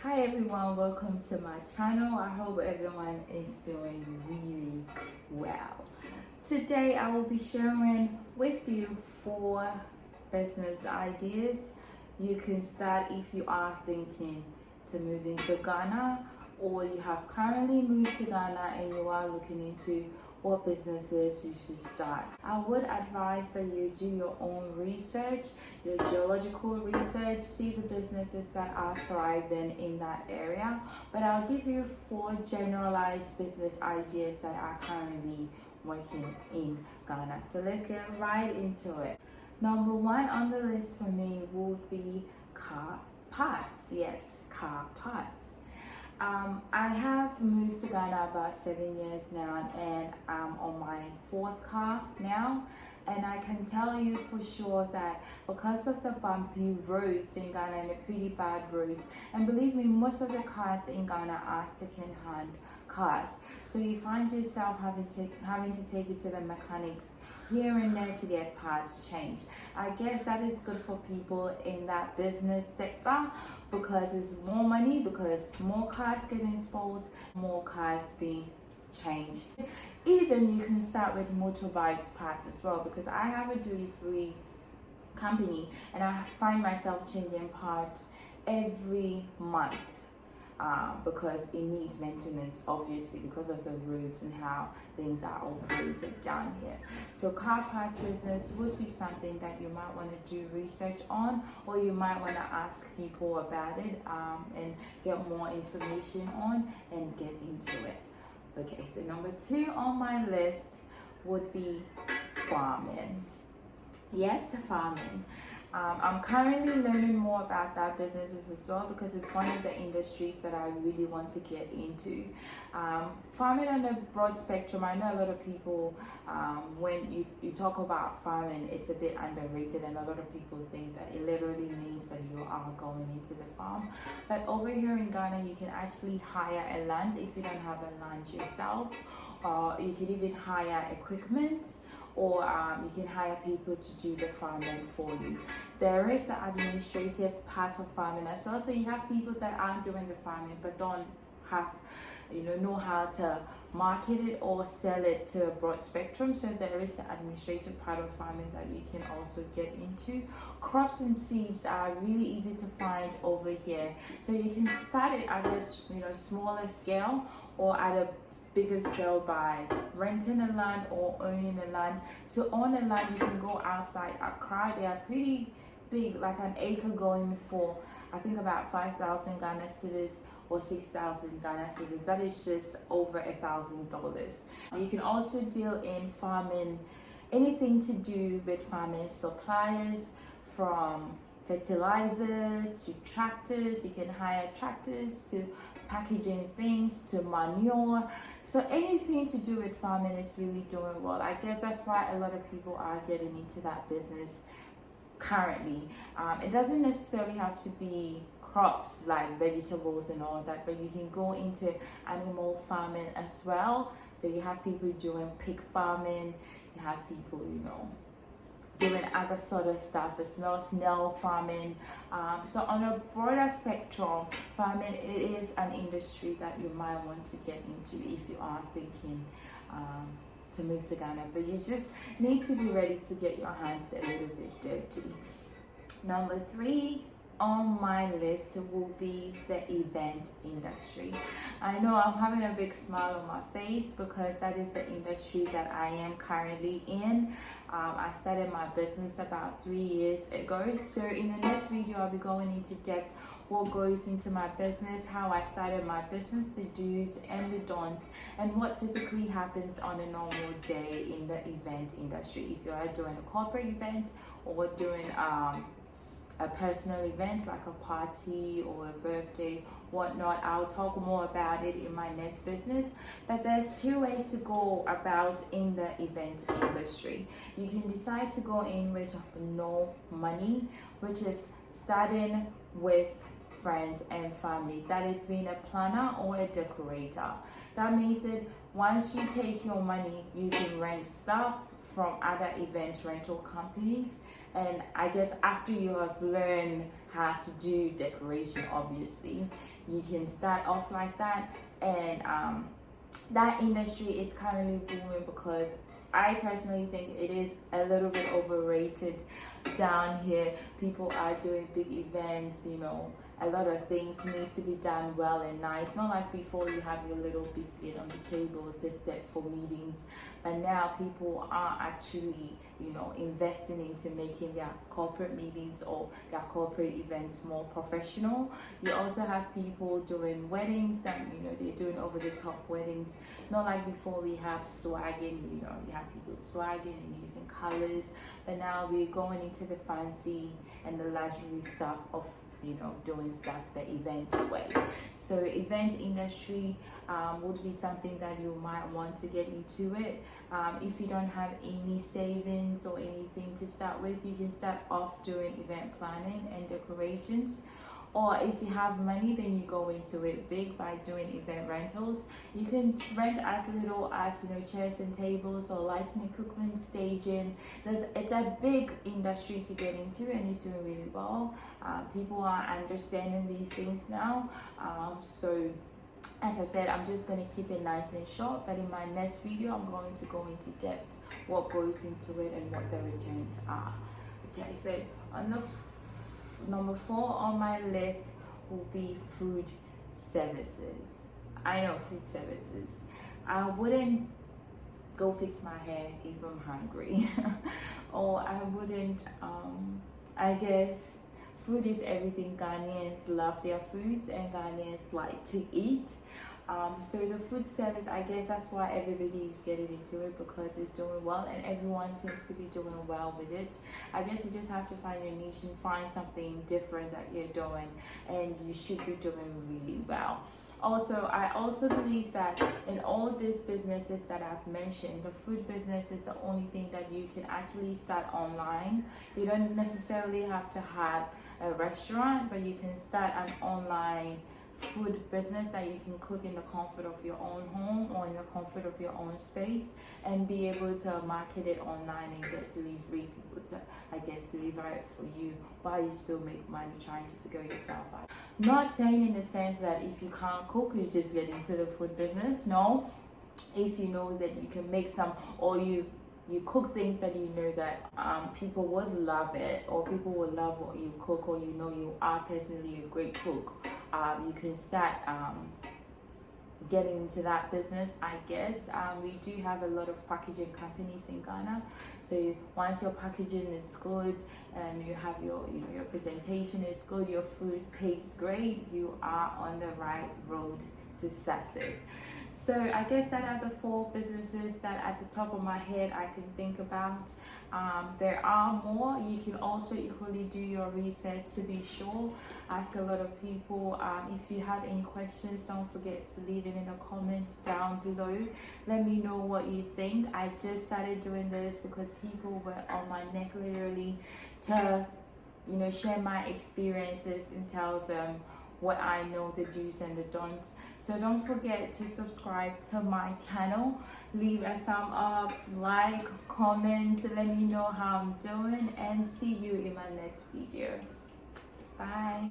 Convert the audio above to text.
Hi everyone, welcome to my channel. I hope everyone is doing really well. Today I will be sharing with you 4 business ideas you can start if you are thinking to move into Ghana, or you have currently moved to Ghana and you are looking into what businesses you should start. I would advise that you do your own research, your geological research, see the businesses that are thriving in that area. But I'll give you 4 generalized business ideas that are currently working in Ghana. So let's get right into it. Number 1 on the list for me would be car parts. Yes, car parts. I have moved to Ghana about 7 years now, and I'm on my 4th car now. And I can tell you for sure that because of the bumpy roads in Ghana and the pretty bad roads, and believe me, most of the cars in Ghana are second-hand cars. So you find yourself having to take it to the mechanics here and there to get parts changed. I guess that is good for people in that business sector because it's more money, because more cars getting spoiled, more cars being changed. Even you can start with motorbikes parts as well, because I have a delivery company and I find myself changing parts every month. Because it needs maintenance, obviously, because of the roads and how things are operated down here. So car parts business would be something that you might want to do research on, or you might want to ask people about it and get more information on and get into it. Okay, so number 2 on my list would be farming. Yes, farming. I'm currently learning more about that businesses as well, because it's one of the industries that I really want to get into. Farming on a broad spectrum, I know a lot of people, when you talk about farming, it's a bit underrated, and a lot of people think that it literally means that you are going into the farm. But over here in Ghana, you can actually hire a land if you don't have a land yourself, or you can even hire equipment, or you can hire people to do the farming for you. There is the administrative part of farming as well. So you have people that aren't doing the farming but don't have, know how to market it or sell it to a broad spectrum. So there is the administrative part of farming that you can also get into. Crops and seeds are really easy to find over here. So you can start it at a smaller scale, or at a bigger scale by renting a land or owning a land. To own a land, you can go outside Accra. They are pretty big, like an acre going for, I think, about 5,000 Ghana cedis or 6,000 Ghana cedis. That is just over $1,000. You can also deal in farming, anything to do with farming suppliers, from fertilizers to tractors. You can hire tractors to packaging things, to manure. So anything to do with farming is really doing well. I guess that's why a lot of people are getting into that business currently. It doesn't necessarily have to be crops like vegetables and all that, but you can go into animal farming as well. So you have people doing pig farming, you have people, doing other sort of stuff as well, snail farming. So on a broader spectrum, farming, it is an industry that you might want to get into if you are thinking to move to Ghana, but you just need to be ready to get your hands a little bit dirty. Number 3 on my list will be the event industry. I know I'm having a big smile on my face because that is the industry that I am currently in. I started my business about 3 years ago. So in the next video, I'll be going into depth what goes into my business, how I started my business, the do's and the don'ts, and what typically happens on a normal day in the event industry. If you are doing a corporate event or doing a personal event like a party or a birthday, whatnot, I'll talk more about it in my next business. But there's 2 ways to go about in the event industry. You can decide to go in with no money, which is starting with friends and family. That is being a planner or a decorator. That means that once you take your money, you can rent stuff from other event rental companies. And I guess after you have learned how to do decoration, obviously, you can start off like that. And that industry is currently booming because I personally think it is a little bit overrated down here. People are doing big events, you know, a lot of things needs to be done well and nice. Not like before you have your little biscuit on the table to set for meetings, but now people are actually, you know, investing into making their corporate meetings or their corporate events more professional. You also have people doing weddings that, you know, they're doing over the top weddings. Not like before we have swagging, you know, you have people swagging and using colors, but now we're going into the fancy and the luxury stuff of, you know, doing stuff the event way. So event industry would be something that you might want to get into it. If you don't have any savings or anything to start with, you can start off doing event planning and decorations. Or if you have money, then you go into it big by doing event rentals. You can rent as little as, you know, chairs and tables or lighting equipment, staging. It's a big industry to get into, and it's doing really well. People are understanding these things now. So as I said, I'm just going to keep it nice and short, but in my next video, I'm going to go into depth what goes into it and what the returns are. Okay, so on the number 4 on my list will be food services. I know food services. I wouldn't go fix my hair if I'm hungry, or I wouldn't. I guess food is everything. Ghanaians love their foods, and Ghanaians like to eat. So the food service, I guess that's why everybody is getting into it, because it's doing well and everyone seems to be doing well with it. I guess you just have to find your niche and find something different that you're doing, and you should be doing really well. Also, I also believe that in all these businesses that I've mentioned, the food business is the only thing that you can actually start online. You don't necessarily have to have a restaurant, but you can start an online food business that you can cook in the comfort of your own home or in the comfort of your own space, and be able to market it online and get delivery people to, I guess, deliver it for you while you still make money trying to figure yourself out. Not saying in the sense that if you can't cook, you just get into the food business. No, if you know that you can make some, or you cook things that you know that people would love it, or people would love what you cook, or you know you are personally a great cook, you can start getting into that business, I guess. We do have a lot of packaging companies in Ghana, so once your packaging is good and you have your, you know, your presentation is good, your food tastes great, you are on the right road to success. So I guess that are the 4 businesses that at the top of my head I can think about. There are more. You can also equally do your research to be sure. Ask a lot of people. If you have any questions, don't forget to leave it in the comments down below. Let me know what you think. I just started doing this because people were on my neck literally to, you know, share my experiences and tell them what I know, the do's and the don'ts. So don't forget to subscribe to my channel. Leave a thumb up, like, comment, let me know how I'm doing, and see you in my next video. Bye.